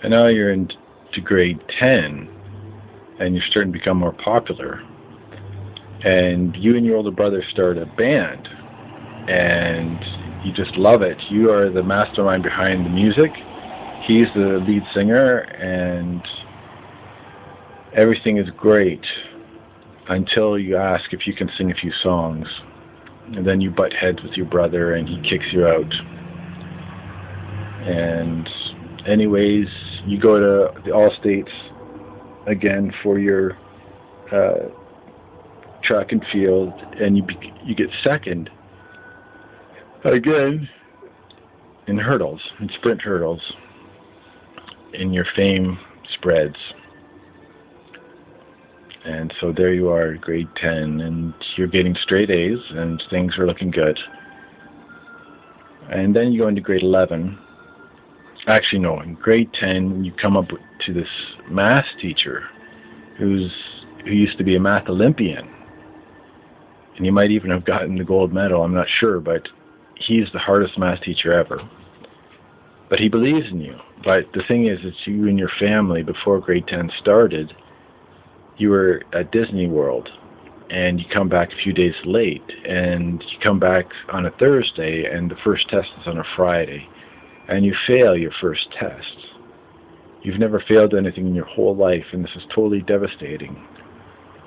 And now you're into grade 10, and you're starting to become more popular. And you and your older brother start a band, and you just love it. You are the mastermind behind the music. He's the lead singer, and everything is great until you ask if you can sing a few songs. And then you butt heads with your brother, and he kicks you out. And anyways, you go to the All-States again for your track and field, and you get second again in hurdles, in sprint hurdles, and your fame spreads. And so there you are, grade 10, and you're getting straight A's, and things are looking good. And then you go into grade 11. Actually, no, in grade 10, you come up to this math teacher who used to be a math Olympian. And he might even have gotten the gold medal, I'm not sure, but he's the hardest math teacher ever. But he believes in you. But the thing is, it's you and your family, before grade 10 started, you were at Disney World, and you come back a few days late, and you come back on a Thursday, and the first test is on a Friday, and you fail your first test. You've never failed anything in your whole life, and this is totally devastating.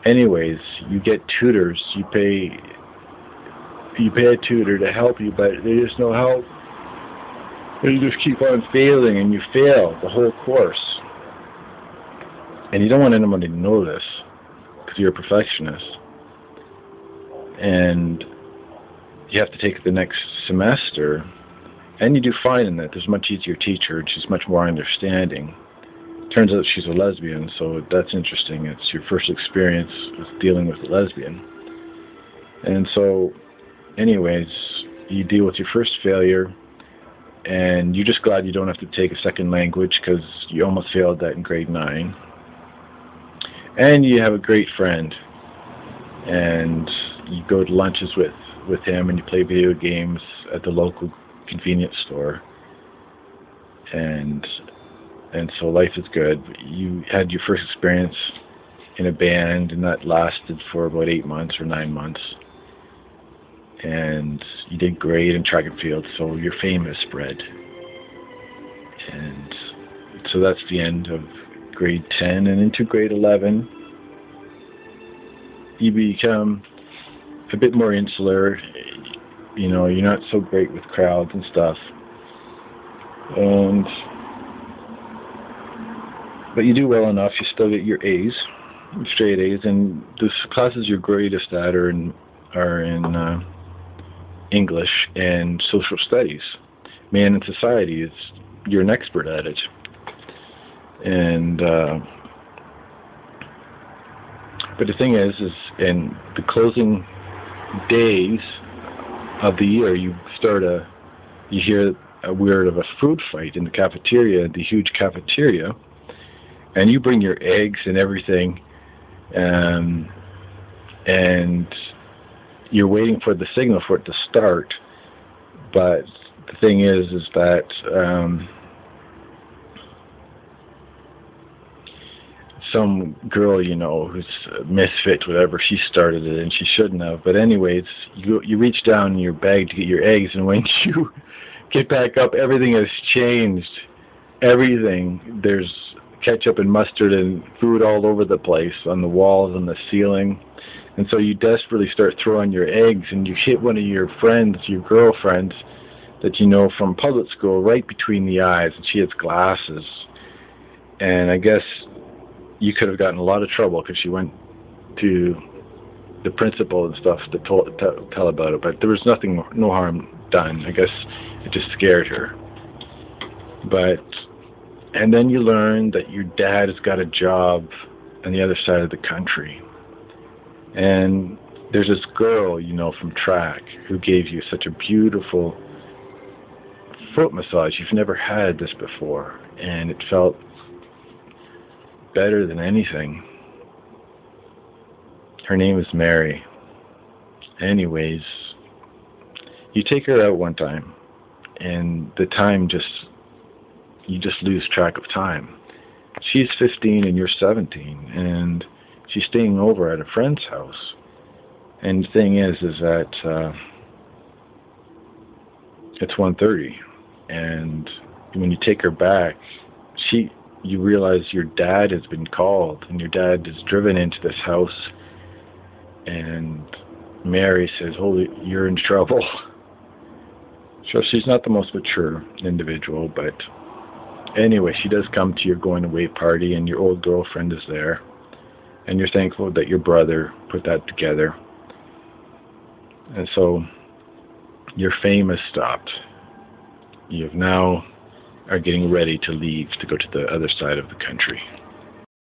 Anyways, you get tutors, you pay a tutor to help you, but there's just no help. And you just keep on failing, and you fail the whole course. And you don't want anyone to know this, because you're a perfectionist. And you have to take the next semester, and you do fine in that. There's a much easier teacher, and she's much more understanding. Turns out she's a lesbian, so that's interesting. It's your first experience with dealing with a lesbian. And so, anyways, you deal with your first failure, and you're just glad you don't have to take a second language, because you almost failed that in grade 9. And you have a great friend, and you go to lunches with him, and you play video games at the local convenience store, and so life is good. You had your first experience in a band, and that lasted for about 8 months or 9 months, and you did great in track and field, so your fame has spread. And so that's the end of grade 10, and into grade 11 you become a bit more insular. You know, you're not so great with crowds and stuff, but you do well enough. You still get your A's, straight A's, and the classes you're greatest at are in English and social studies. Man and society, you're an expert at it. And but the thing is in the closing days of the year, you hear a word of a food fight in the cafeteria, the huge cafeteria, and you bring your eggs and everything, and you're waiting for the signal for it to start. But the thing is that some girl, you know, who's a misfit, whatever, she started it, and she shouldn't have. But anyways, you reach down in your bag to get your eggs, and when you get back up, everything has changed. Everything. There's ketchup and mustard and food all over the place, on the walls, on the ceiling. And so you desperately start throwing your eggs, and you hit one of your friends, your girlfriends, that you know from public school, right between the eyes, and she has glasses. And I guess you could have gotten a lot of trouble, because she went to the principal and stuff to tell about it, but there was no harm done. I guess it just scared her. And then you learn that your dad has got a job on the other side of the country, and there's this girl, you know, from track, who gave you such a beautiful foot massage. You've never had this before, and it felt better than anything. Her name is Mary. Anyways, you take her out one time, and the time just you just lose track of time. She's 15 and you're 17, and she's staying over at a friend's house. And the thing is that it's 1:30, and when you take her back, you realize your dad has been called, and your dad is driven into this house, and Mary says, "Holy, you're in trouble." So she's not the most mature individual, but anyway, she does come to your going away party, and your old girlfriend is there, and you're thankful that your brother put that together. And so your fame has stopped. You now are getting ready to leave to go to the other side of the country.